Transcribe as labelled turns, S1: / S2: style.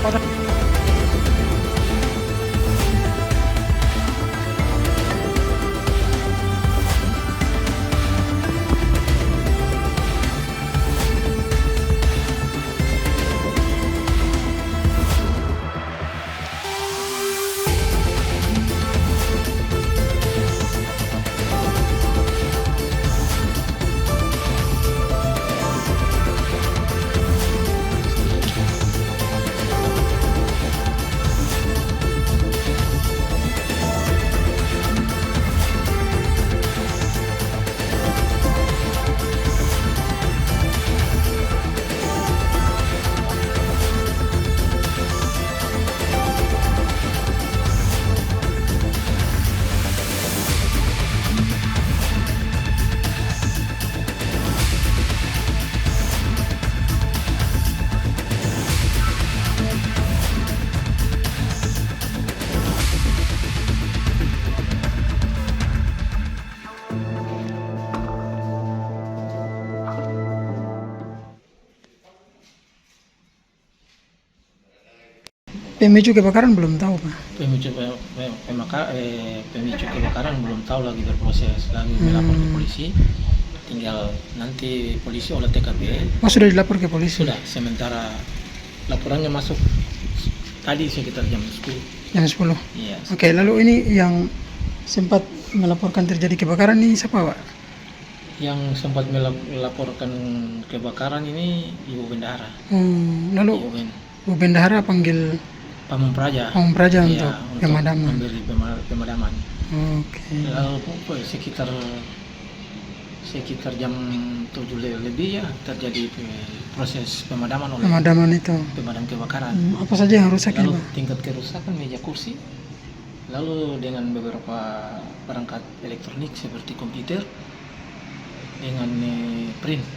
S1: pada pemicu kebakaran belum tahu, Pak.
S2: Pemicu kebakaran belum tahu, lagi berproses, lagi melapor ke polisi. Tinggal nanti polisi olah TKP.
S1: Oh, sudah dilapor ke polisi?
S2: Sudah, sementara laporannya masuk tadi sekitar jam 10.
S1: Jam 10?
S2: Iya.
S1: Oke, lalu ini yang sempat melaporkan terjadi kebakaran ini siapa, Pak?
S2: Yang sempat melaporkan kebakaran ini Ibu Bendahara.
S1: Lalu
S2: Ibu
S1: Bu Bendahara panggil
S2: Pamung Praja.
S1: Pamung Praja
S2: Iya,
S1: untuk pemadaman.
S2: memberi pemadaman.
S1: Oke.
S2: Lalu sekitar jam 7 lebih ya terjadi proses pemadaman oleh
S1: Pemadaman itu.
S2: pemadam kebakaran.
S1: Apa saja yang rusak ini,
S2: Lalu
S1: Pak?
S2: tingkat kerusakan meja kursi, lalu dengan beberapa perangkat elektronik seperti komputer dengan print.